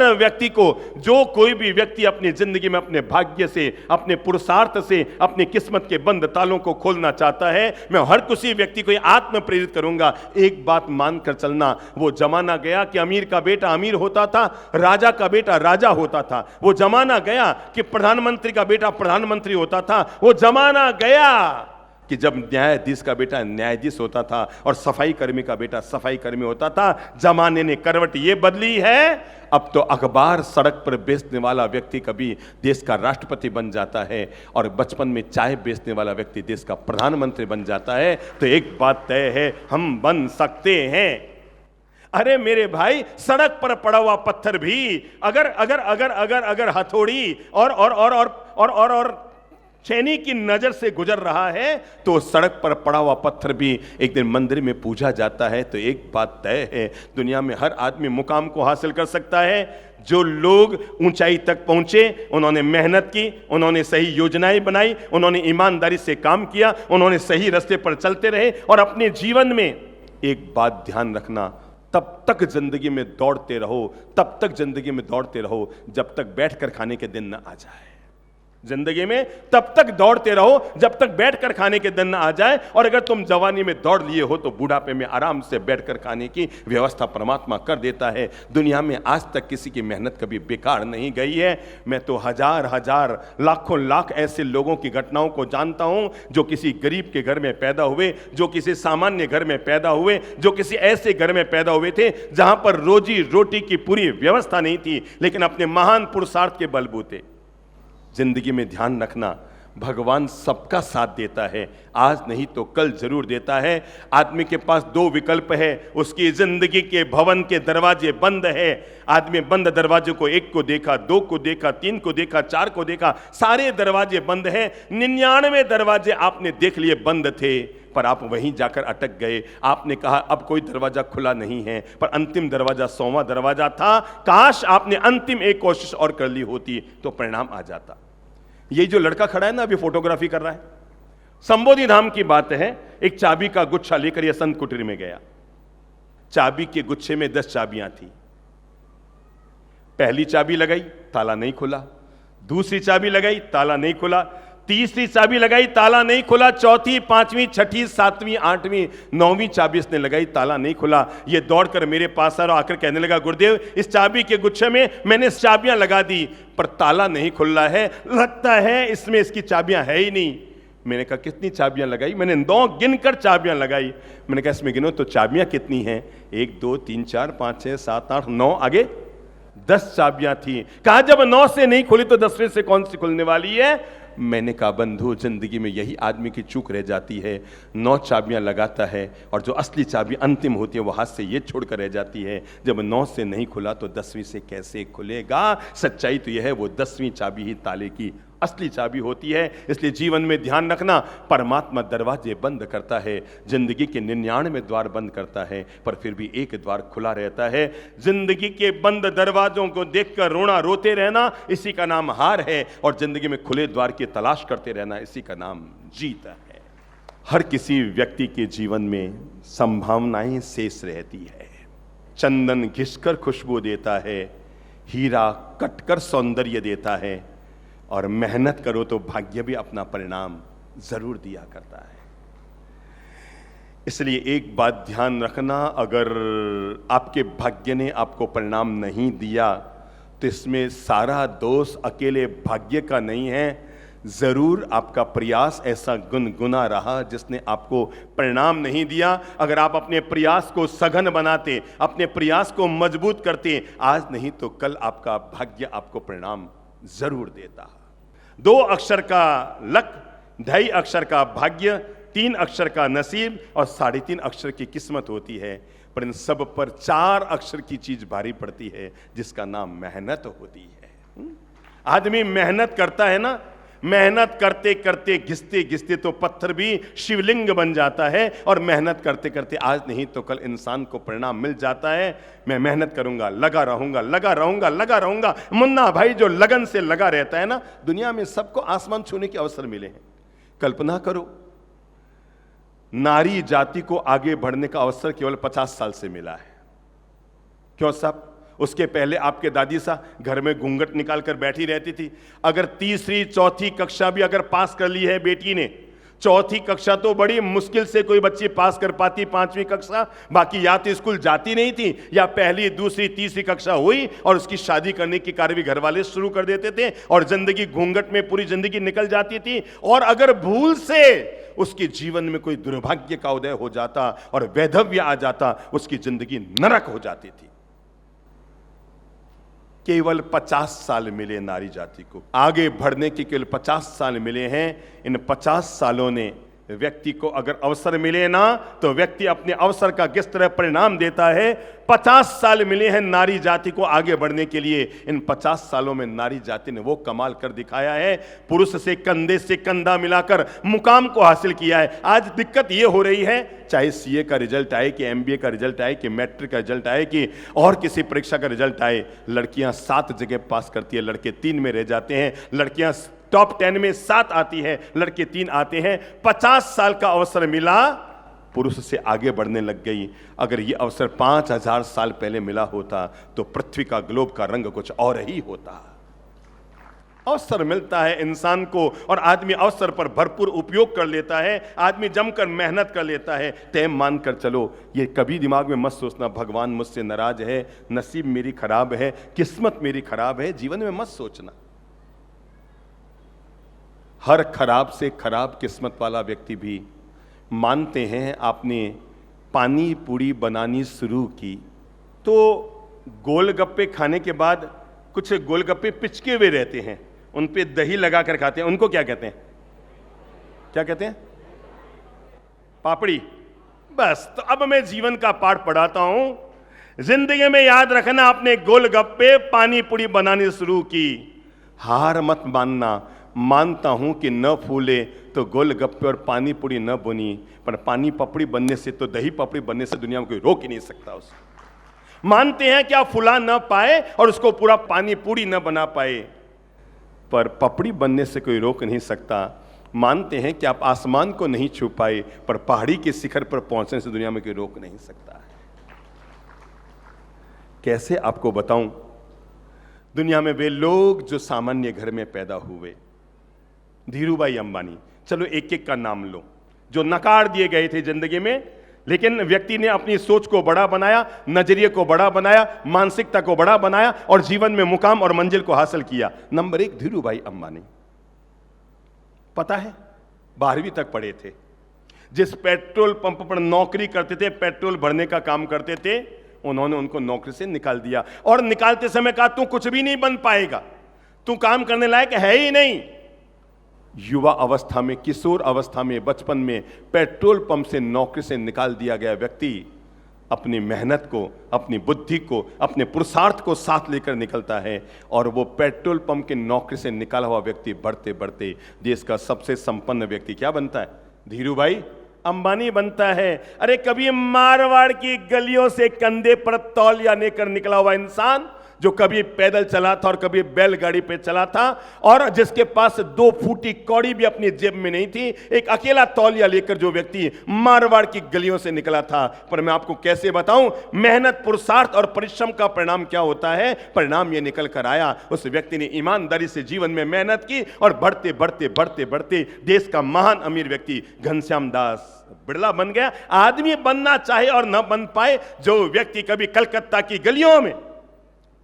हर व्यक्ति को, जो कोई भी व्यक्ति अपनी जिंदगी में अपने भाग्य से, अपने पुरुषार्थ से अपनी किस्मत के बंद तालों को खोलना चाहता है, मैं हर किसी व्यक्ति को आत्म प्रेरित करूंगा, एक बात मानकर चलना, वो जमाना गया कि अमीर का बेटा अमीर होता था, राजा का बेटा राजा होता था। वो जमाना गया कि प्रधानमंत्री का बेटा प्रधानमंत्री होता था। वो जमाना गया कि जब न्यायाधीश का बेटा न्यायाधीश होता था और सफाई कर्मी का बेटा सफाई कर्मी होता था। जमाने ने करवट ये बदली है, अब तो अखबार सड़क पर बेचने वाला व्यक्ति कभी देश का राष्ट्रपति बन जाता है और बचपन में चाय बेचने वाला व्यक्ति देश का प्रधानमंत्री बन जाता है। तो एक बात तय है, हम बन सकते हैं। अरे मेरे भाई, सड़क पर पड़ा हुआ पत्थर भी अगर अगर अगर अगर अगर हथौड़ी और छेनी की नजर से गुजर रहा है तो सड़क पर पड़ा हुआ पत्थर भी एक दिन मंदिर में पूजा जाता है। तो एक बात तय है, दुनिया में हर आदमी मुकाम को हासिल कर सकता है। जो लोग ऊंचाई तक पहुंचे, उन्होंने मेहनत की, उन्होंने सही योजनाएं बनाई, उन्होंने ईमानदारी से काम किया, उन्होंने सही रास्ते पर चलते रहे और अपने जीवन में एक बात ध्यान रखना, तब तक जिंदगी में दौड़ते रहो, तब तक जिंदगी में दौड़ते रहो जब तक बैठकर खाने के दिन न आ जाए। जिंदगी में तब तक दौड़ते रहो जब तक बैठकर खाने के दिन न आ जाए। और अगर तुम जवानी में दौड़ लिए हो तो बुढ़ापे में आराम से बैठकर खाने की व्यवस्था परमात्मा कर देता है। दुनिया में आज तक किसी की मेहनत कभी बेकार नहीं गई है। मैं तो हजार हजार लाखों लाख ऐसे लोगों की घटनाओं को जानता हूं जो किसी गरीब के घर में पैदा हुए, जो किसी सामान्य घर में पैदा हुए, जो किसी ऐसे घर में पैदा हुए थे जहां पर रोजी रोटी की पूरी व्यवस्था नहीं थी, लेकिन अपने महान पुरुषार्थ के बलबूते। जिंदगी में ध्यान रखना, भगवान सबका साथ देता है, आज नहीं तो कल जरूर देता है। आदमी के पास दो विकल्प है, उसकी जिंदगी के भवन के दरवाजे बंद है। आदमी बंद दरवाजे को, एक को देखा, दो को देखा, तीन को देखा, चार को देखा, सारे दरवाजे बंद हैं। 99 दरवाजे आपने देख लिए बंद थे, पर आप वहीं जाकर अटक गए। आपने कहा अब कोई दरवाजा खुला नहीं है, पर अंतिम दरवाजा 100वां दरवाजा था। काश आपने अंतिम एक कोशिश और कर ली होती तो परिणाम आ जाता। ये जो लड़का खड़ा है ना, अभी फोटोग्राफी कर रहा है, संबोधि धाम की बात है। एक चाबी का गुच्छा लेकर यह संत कुटीर में गया। चाबी के गुच्छे में 10 चाबियां थी। पहली चाबी लगाई, ताला नहीं खुला। दूसरी चाबी लगाई, ताला नहीं खुला। तीसरी चाबी लगाई, ताला नहीं खुला। चौथी, पांचवी, छठी, सातवीं, आठवीं, 9वीं चाबी इसने लगाई, ताला नहीं खुला। ये दौड़कर मेरे पास आकर कहने लगा, गुरुदेव इस चाबी के गुच्छे में मैंने चाबियां लगा दी पर ताला नहीं खुल रहा है, लगता है इसमें इसकी चाबियां है ही नहीं। मैंने कहा कितनी चाबियां लगाई? मैंने 9 गिनकर चाबियां लगाई। मैंने कहा इसमें गिनो तो चाबियां कितनी हैं? 1 2 3 4 5 6 7 8 9, आगे 10 चाबियां थी। कहा जब 9 से नहीं खुली तो 10वें से कौन सी खुलने वाली है? मैंने कहा बंधु, जिंदगी में यही आदमी की चूक रह जाती है। 9 चाबियां लगाता है और जो असली चाबी अंतिम होती है वो हाथ से ये छोड़कर रह जाती है। जब 9 से नहीं खुला तो 10वीं से कैसे खुलेगा? सच्चाई तो यह है, वो 10वीं चाबी ही ताले की असली चाबी होती है। इसलिए जीवन में ध्यान रखना, परमात्मा दरवाजे बंद करता है, जिंदगी के 99 द्वार बंद करता है, पर फिर भी एक द्वार खुला रहता है। जिंदगी के बंद दरवाजों को देखकर रोना, रोते रहना, इसी का नाम हार है। और जिंदगी में खुले द्वार की तलाश करते रहना, इसी का नाम जीत है। हर किसी व्यक्ति के जीवन में संभावनाएं शेष रहती है। चंदन घिसकर खुशबू देता है, हीरा कटकर सौंदर्य देता है, और मेहनत करो तो भाग्य भी अपना परिणाम जरूर दिया करता है। इसलिए एक बात ध्यान रखना, अगर आपके भाग्य ने आपको परिणाम नहीं दिया तो इसमें सारा दोष अकेले भाग्य का नहीं है, जरूर आपका प्रयास ऐसा गुनगुना रहा जिसने आपको परिणाम नहीं दिया। अगर आप अपने प्रयास को सघन बनाते, अपने प्रयास को मजबूत करते, आज नहीं तो कल आपका भाग्य आपको परिणाम जरूर देता। 2 अक्षर का लक, 2.5 अक्षर का भाग्य, 3 अक्षर का नसीब और 3.5 अक्षर की किस्मत होती है। पर इन सब पर 4 अक्षर की चीज भारी पड़ती है, जिसका नाम मेहनत होती है। आदमी मेहनत करता है ना, मेहनत करते करते घिसते घिसते तो पत्थर भी शिवलिंग बन जाता है। और मेहनत करते करते आज नहीं तो कल इंसान को परिणाम मिल जाता है। मैं मेहनत करूंगा, लगा रहूंगा, लगा रहूंगा, लगा रहूंगा। मुन्ना भाई जो लगन से लगा रहता है ना, दुनिया में सबको आसमान छूने के अवसर मिले हैं। कल्पना करो, नारी जाति को आगे बढ़ने का अवसर केवल 50 साल से मिला है। क्यों साहब? उसके पहले आपके दादी सा घर में घूंघट निकाल कर बैठी रहती थी। अगर तीसरी चौथी कक्षा भी अगर पास कर ली है बेटी ने, चौथी कक्षा तो बड़ी मुश्किल से कोई बच्ची पास कर पाती, पांचवी कक्षा, बाकी या तो स्कूल जाती नहीं थी या पहली दूसरी तीसरी कक्षा हुई और उसकी शादी करने की कार्रवाई घर वाले शुरू कर देते थे और जिंदगी घूंघट में पूरी जिंदगी निकल जाती थी। और अगर भूल से उसके जीवन में कोई दुर्भाग्य का उदय हो जाता और वैधव्य आ जाता, उसकी जिंदगी नरक हो जाती थी। केवल 50 साल मिले नारी जाति को, आगे बढ़ने के केवल 50 साल मिले हैं। इन 50 सालों ने व्यक्ति को अगर अवसर मिले ना, तो व्यक्ति अपने अवसर का किस तरह परिणाम देता है। 50 साल मिले हैं नारी जाति को आगे बढ़ने के लिए। इन 50 सालों में नारी जाति ने वो कमाल कर दिखाया है, पुरुष से कंधे से कंधा मिलाकर मुकाम को हासिल किया है। आज दिक्कत ये हो रही है, चाहे सीए का रिजल्ट आए कि एमबीए का रिजल्ट आए कि मैट्रिक का रिजल्ट आए कि और किसी परीक्षा का रिजल्ट आए, लड़कियां 7 जगह पास करती है, लड़के 3 में रह जाते हैं। लड़कियां टॉप 10 में 7 आती है, लड़के 3 आते हैं। 50 साल का अवसर मिला, पुरुष से आगे बढ़ने लग गई। अगर ये अवसर 5000 साल पहले मिला होता तो पृथ्वी का ग्लोब का रंग कुछ और ही होता। अवसर मिलता है इंसान को और आदमी अवसर पर भरपूर उपयोग कर लेता है, आदमी जमकर मेहनत कर लेता है। तय मान कर चलो, ये कभी दिमाग में मत सोचना भगवान मुझसे नाराज है, नसीब मेरी खराब है, किस्मत मेरी खराब है, जीवन में मत सोचना। हर खराब से खराब किस्मत वाला व्यक्ति भी मानते हैं आपने पानी पूरी बनानी शुरू की तो गोलगप्पे खाने के बाद कुछ गोलगप्पे पिचके हुए रहते हैं, उन पे दही लगा कर खाते हैं, उनको क्या कहते हैं? क्या कहते हैं? पापड़ी। बस, तो अब मैं जीवन का पाठ पढ़ाता हूं। जिंदगी में याद रखना, आपने गोलगप्पे पानी पूरी बनानी शुरू की, हार मत मानना। मानता हूं कि न फूले तो गोलगप्पे और पानी पूरी न बनी, पर पानी पपड़ी बनने से तो दही पपड़ी बनने से दुनिया में कोई रोक ही नहीं सकता उसको। मानते हैं कि आप फुला न पाए और उसको पूरा पानी पूरी न बना पाए, पर पपड़ी बनने से कोई रोक नहीं सकता। मानते हैं कि आप आसमान को नहीं छू पाए, पर पहाड़ी के शिखर पर पहुंचने से दुनिया में कोई रोक नहीं सकता। कैसे आपको बताऊं? दुनिया में वे लोग जो सामान्य घर में पैदा हुए, धीरूभाई अंबानी, चलो एक एक का नाम लो, जो नकार दिए गए थे जिंदगी में, लेकिन व्यक्ति ने अपनी सोच को बड़ा बनाया, नजरिए को बड़ा बनाया, मानसिकता को बड़ा बनाया और जीवन में मुकाम और मंजिल को हासिल किया। नंबर 1 धीरूभाई अंबानी। पता है, 12वीं तक पढ़े थे। जिस पेट्रोल पंप पर नौकरी करते थे, पेट्रोल भरने का काम करते थे, उन्होंने उनको नौकरी से निकाल दिया और निकालते समय कहा तू कुछ भी नहीं बन पाएगा, तू काम करने लायक है ही नहीं। युवा अवस्था में, किशोर अवस्था में, बचपन में पेट्रोल पंप से नौकरी से निकाल दिया गया व्यक्ति अपनी मेहनत को, अपनी बुद्धि को, अपने पुरुषार्थ को साथ लेकर निकलता है और वो पेट्रोल पंप के नौकरी से निकाला हुआ व्यक्ति बढ़ते बढ़ते देश का सबसे संपन्न व्यक्ति क्या बनता है? धीरूभाई अंबानी बनता है। अरे कभी मारवाड़ की गलियों से कंधे पर तौलिया लेकर निकला हुआ इंसान, जो कभी पैदल चला था और कभी बैलगाड़ी पे चला था और जिसके पास 2 फूटी कौड़ी भी अपनी जेब में नहीं थी, एक अकेला तौलिया लेकर जो व्यक्ति मारवाड़ की गलियों से निकला था। पर मैं आपको कैसे बताऊं, मेहनत, पुरुषार्थ और परिश्रम का परिणाम क्या होता है? परिणाम ये निकल कर आया, उस व्यक्ति ने ईमानदारी से जीवन में मेहनत की और बढ़ते बढ़ते बढ़ते बढ़ते देश का महान अमीर व्यक्ति घनश्याम दास बिड़ला बन गया। आदमी बनना चाहे और न बन पाए, जो व्यक्ति कभी कलकत्ता की गलियों में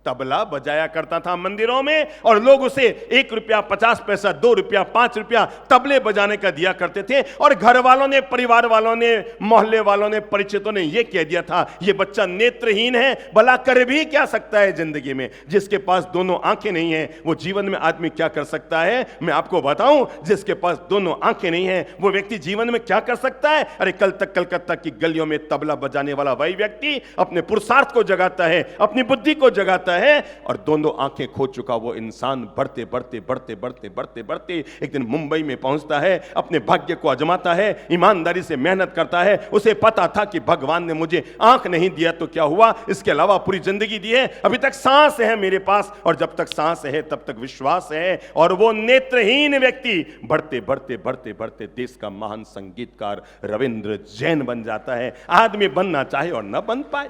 तबला बजाया करता था मंदिरों में और लोग उसे 1 रुपया 50 पैसा, 2 रुपया, 5 रुपया तबले बजाने का दिया करते थे और घर वालों ने, परिवार वालों ने, मोहल्ले वालों ने, परिचितों ने यह कह दिया था ये बच्चा नेत्रहीन है, भला कर भी क्या सकता है जिंदगी में? जिसके पास दोनों आंखें नहीं है वो जीवन में आदमी क्या कर सकता है? मैं आपको बताऊं, जिसके पास दोनों आंखें नहीं है वो व्यक्ति जीवन में क्या कर सकता है? अरे कल तक कलकत्ता की गलियों में तबला बजाने वाला वही व्यक्ति अपने पुरुषार्थ को जगाता है, अपनी बुद्धि को जगाता है और दोनों आंखें खो चुका वो इंसान बढ़ते बढ़ते बढ़ते बढ़ते बढ़ते बढ़ते एक दिन मुंबई में पहुंचता है, अपने भाग्य को आजमाता है, ईमानदारी से मेहनत करता है। उसे पता था कि भगवान ने मुझे आंख नहीं दिया तो क्या हुआ, इसके अलावा पूरी जिंदगी दी है, अभी तक सांस है मेरे पास और जब तक सांस है तब तक विश्वास है। और वो नेत्रहीन व्यक्ति बढ़ते बढ़ते बढ़ते बढ़ते देश का महान संगीतकार रविंद्र जैन बन जाता है। आदमी बनना चाहे और न बन पाए।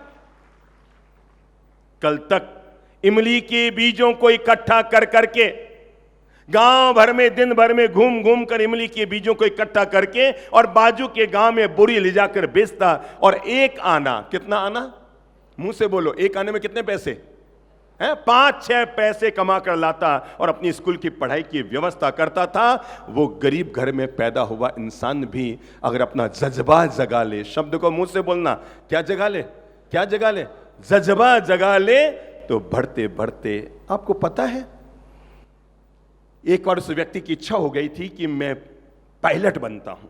कल तक इमली के बीजों को इकट्ठा कर करके गांव भर में दिन भर में घूम घूम कर इमली के बीजों को इकट्ठा करके और बाजू के गांव में बोरी ले जाकर बेचता, और एक आना, कितना आना, मुंह से बोलो, एक आने में कितने पैसे हैं, 5-6 पैसे कमा कर लाता और अपनी स्कूल की पढ़ाई की व्यवस्था करता था। वो गरीब घर में पैदा हुआ इंसान भी अगर अपना जज्बा जगा ले, शब्द को मुंह से बोलना, क्या जगा ले, क्या जगा ले, जज्बा जगा ले, तो बढ़ते बढ़ते, आपको पता है एक बार उस व्यक्ति की इच्छा हो गई थी कि मैं पायलट बनता हूं।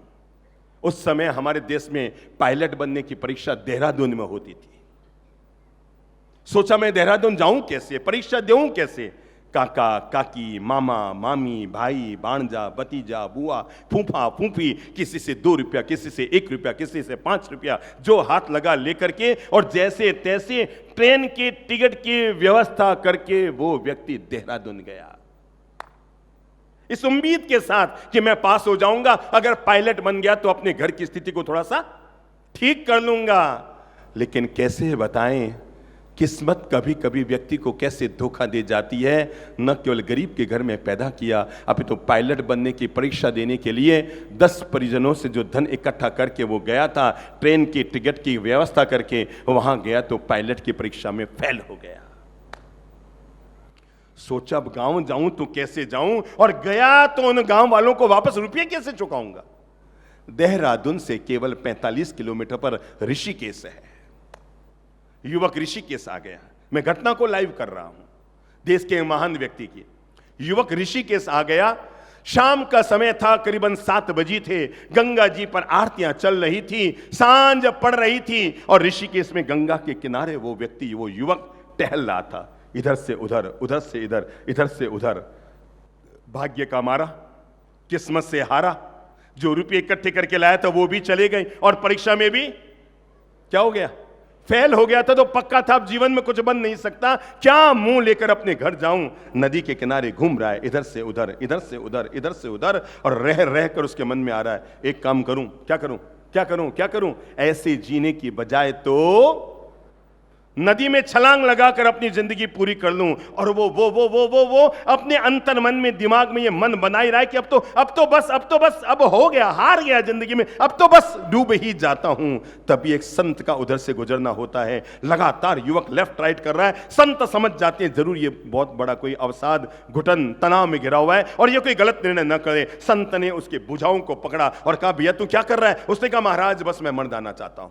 उस समय हमारे देश में पायलट बनने की परीक्षा देहरादून में होती थी। सोचा मैं देहरादून जाऊं कैसे, परीक्षा दूं कैसे, काका काकी, मामा मामी, भाई भांजा, भतीजा, बुआ, फूफा फूफी, किसी से 2 रुपया, किसी से 1 रुपया, किसी से 5 रुपया, जो हाथ लगा लेकर के और जैसे तैसे ट्रेन के टिकट की व्यवस्था करके वो व्यक्ति देहरादून गया, इस उम्मीद के साथ कि मैं पास हो जाऊंगा, अगर पायलट बन गया तो अपने घर की स्थिति को थोड़ा सा ठीक कर लूंगा। लेकिन कैसे बताएं, किस्मत कभी कभी व्यक्ति को कैसे धोखा दे जाती है। न केवल गरीब के घर में पैदा किया, अभी तो पायलट बनने की परीक्षा देने के लिए 10 परिजनों से जो धन इकट्ठा करके वो गया था, ट्रेन की टिकट की व्यवस्था करके वहां गया तो पायलट की परीक्षा में फेल हो गया। सोचा अब गांव जाऊं तो कैसे जाऊं, और गया तो उन गांव वालों को वापस रुपये कैसे चुकाऊंगा। देहरादून से केवल 45 किलोमीटर पर ऋषिकेश है। युवक ऋषिकेश आ गया। मैं घटना को लाइव कर रहा हूं, देश के महान व्यक्ति की। युवक ऋषिकेश आ गया। शाम का समय था, करीबन 7 बजे थे। गंगा जी पर आरतियां चल रही थी, सांझ पड़ रही थी, और ऋषिकेश में गंगा के किनारे वो व्यक्ति, वो युवक टहल रहा था, इधर से उधर, उधर से इधर, इधर से उधर। भाग्य का मारा, किस्मत से हारा, जो रुपये इकट्ठे करके लाया था वो भी चले गए, और परीक्षा में भी क्या हो गया, फेल हो गया था। तो पक्का था अब जीवन में कुछ बन नहीं सकता, क्या मुंह लेकर अपने घर जाऊं। नदी के किनारे घूम रहा है, इधर से उधर, इधर से उधर, इधर से उधर, और रह रह कर उसके मन में आ रहा है, एक काम करूं, क्या करूं, क्या करूं, क्या करूं। ऐसे जीने की बजाय तो नदी में छलांग लगाकर अपनी जिंदगी पूरी कर लूं। और वो अपने अंतर मन में, दिमाग में ये मन बना ही रहा है कि अब तो बस, अब हो गया, हार गया जिंदगी में, अब तो बस डूब ही जाता हूं। तभी एक संत का उधर से गुजरना होता है। लगातार युवक लेफ्ट राइट कर रहा है। संत समझ जाते हैं जरूर ये बहुत बड़ा कोई अवसाद, घुटन, तनाव में घिरा हुआ है और ये कोई गलत निर्णय न करे। संत ने उसके भुजाओं को पकड़ा और कहा, भैया तू क्या कर रहा है। उसने कहा, महाराज बस मैं मर जाना चाहता हूं।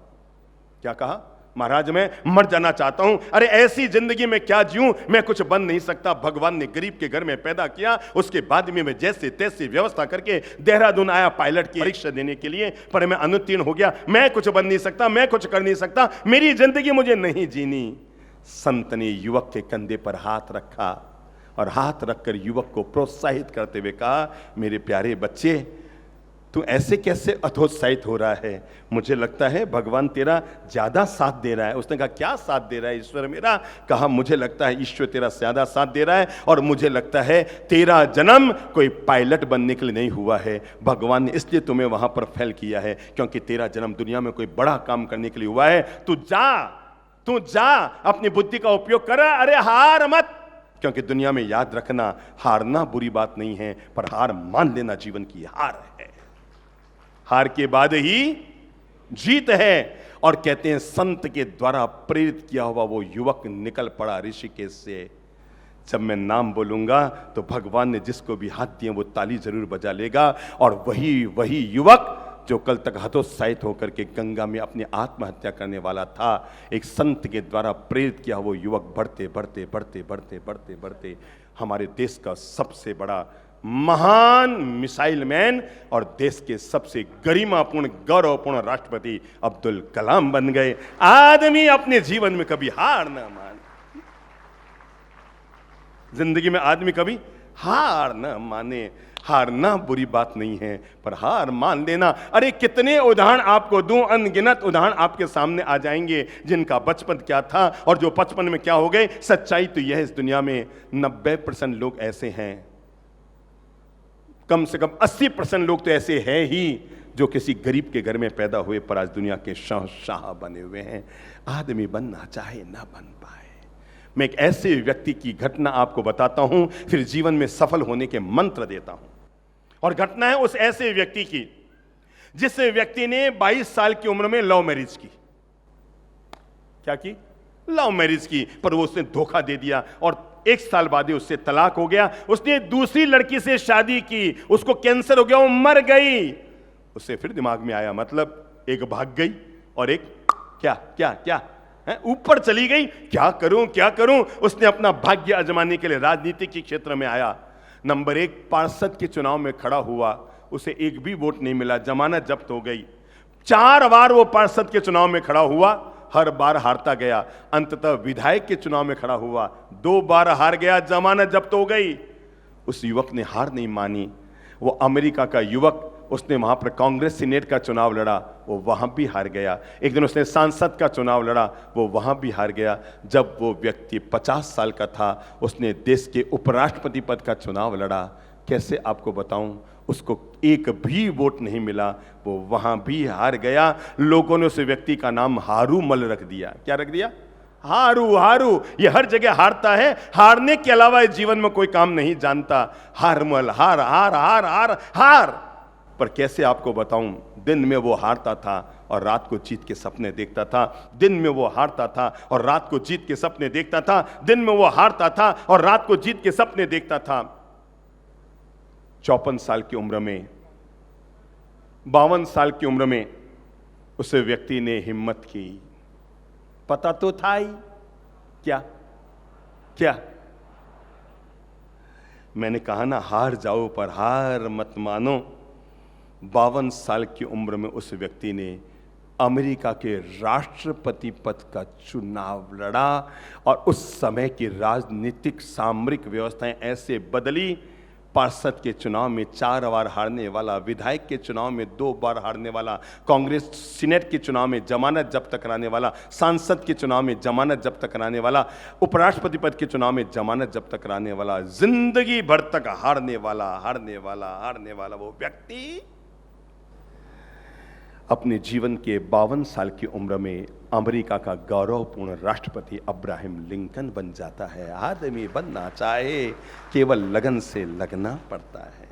क्या कहा, महाराज मैं मर जाना चाहता हूं। अरे ऐसी जिंदगी में क्या जीऊं, मैं कुछ बन नहीं सकता। भगवान ने गरीब के घर में पैदा किया, उसके बाद में मैं जैसे तैसे व्यवस्था करके देहरादून आया पायलट की परीक्षा देने के लिए, पर मैं अनुत्तीर्ण हो गया। मैं कुछ बन नहीं सकता, मैं कुछ कर नहीं सकता, मेरी जिंदगी मुझे नहीं जीनी। संत ने युवक के कंधे पर हाथ रखा और हाथ रखकर युवक को प्रोत्साहित करते हुए कहा, मेरे प्यारे बच्चे, तू ऐसे कैसे अधोत्साहित हो रहा है। मुझे लगता है भगवान तेरा ज्यादा साथ दे रहा है। उसने कहा, क्या साथ दे रहा है ईश्वर मेरा। कहा, मुझे लगता है ईश्वर तेरा ज्यादा साथ दे रहा है, और मुझे लगता है तेरा जन्म कोई पायलट बनने के लिए नहीं हुआ है। भगवान ने इसलिए तुम्हें वहां पर फेल किया है क्योंकि तेरा जन्म दुनिया में कोई बड़ा काम करने के लिए हुआ है। तू जा अपनी बुद्धि का उपयोग कर। अरे हार मत, क्योंकि दुनिया में याद रखना, हारना बुरी बात नहीं है, पर हार मान लेना जीवन की हार है। हार के बाद ही जीत है। और कहते हैं संत के द्वारा प्रेरित किया हुआ वो युवक निकल पड़ा ऋषिकेश से। जब मैं नाम बोलूंगा तो भगवान ने जिसको भी हाथ दिए वो ताली जरूर बजा लेगा। और वही युवक जो कल तक हतोत्साहित होकर के गंगा में अपनी आत्महत्या करने वाला था, एक संत के द्वारा प्रेरित किया वो युवक बढ़ते बढ़ते बढ़ते बढ़ते बढ़ते बढ़ते हमारे देश का सबसे बड़ा महान मिसाइल मैन और देश के सबसे गरिमापूर्ण गौरवपूर्ण राष्ट्रपति अब्दुल कलाम बन गए। आदमी अपने जीवन में कभी हार न माने, जिंदगी में आदमी कभी हार न माने। हारना बुरी बात नहीं है, पर हार मान लेना। अरे कितने उदाहरण आपको दूं, अनगिनत उदाहरण आपके सामने आ जाएंगे जिनका बचपन क्या था और जो बचपन में क्या हो गए। सच्चाई तो यह है, इस दुनिया में 90% लोग ऐसे हैं, कम से कम 80% लोग तो ऐसे हैं ही जो किसी गरीब के घर में पैदा हुए पर आज दुनिया के शहंशाह बने हुए हैं। आदमी बनना चाहे ना बन पाए, मैं एक ऐसे व्यक्ति की घटना आपको बताता हूं, फिर जीवन में सफल होने के मंत्र देता हूं। और घटना है उस ऐसे व्यक्ति की जिस व्यक्ति ने 22 साल की उम्र में लव मैरिज की। क्या की? लव मैरिज की, पर वो उसने धोखा दे दिया और 1 साल बाद ही उससे तलाक हो गया। उसने दूसरी लड़की से शादी की, उसको कैंसर हो गया, वो मर गई। उससे फिर दिमाग में आया, मतलब एक भाग गई और एक क्या क्या क्या ऊपर चली गई। क्या करूं क्या करूं? उसने अपना भाग्य आजमाने के लिए राजनीति के क्षेत्र में आया। नंबर 1 पार्षद के चुनाव में खड़ा हुआ, उसे एक भी वोट नहीं मिला, जमानत जब्त हो गई। 4 बार वो पार्षद के चुनाव में खड़ा हुआ, हर बार हारता गया। अंततः विधायक के चुनाव में खड़ा हुआ, 2 बार हार गया, जमानत जब्त हो गई। उस युवक ने हार नहीं मानी। वो अमेरिका का युवक, उसने वहां पर कांग्रेस सीनेट का चुनाव लड़ा, वो वहां भी हार गया। एक दिन उसने सांसद का चुनाव लड़ा, वो वहां भी हार गया। जब वो व्यक्ति 50 साल का था, उसने देश के उपराष्ट्रपति पद का चुनाव लड़ा। कैसे आपको बताऊं, उसको एक भी वोट नहीं मिला, वो वहां भी हार गया। लोगों ने उस व्यक्ति का नाम हारूमल रख दिया। क्या रख दिया? हारू हारू। ये हर जगह हारता है, हारने के अलावा इस जीवन में कोई काम नहीं जानता। हारमल, हार हार हार हार हार। पर कैसे आपको बताऊं, दिन में वो हारता था और रात को जीत के सपने देखता था। दिन में वो हारता था और रात को जीत के सपने देखता था। दिन में वो हारता था और रात को जीत के सपने देखता था। 54 साल की उम्र में, 52 साल की उम्र में उस व्यक्ति ने हिम्मत की। पता तो था ही, क्या क्या मैंने कहा ना, हार जाओ पर हार मत मानो। 52 साल की उम्र में उस व्यक्ति ने अमेरिका के राष्ट्रपति पद का चुनाव लड़ा। और उस समय की राजनीतिक सामरिक व्यवस्थाएं ऐसे बदली, पार्षद के चुनाव में 4 बार हारने वाला, विधायक के चुनाव में 2 बार हारने वाला, कांग्रेस सीनेट के चुनाव में जमानत जब्त कराने वाला, सांसद के चुनाव में जमानत जब्त कराने वाला, उपराष्ट्रपति पद के चुनाव में जमानत जब्त कराने वाला, जिंदगी भर तक हारने वाला वो व्यक्ति अपने जीवन के 52 साल की उम्र में अमेरिका का गौरवपूर्ण राष्ट्रपति अब्राहम लिंकन बन जाता है। आदमी बनना चाहे, केवल लगन से लगना पड़ता है।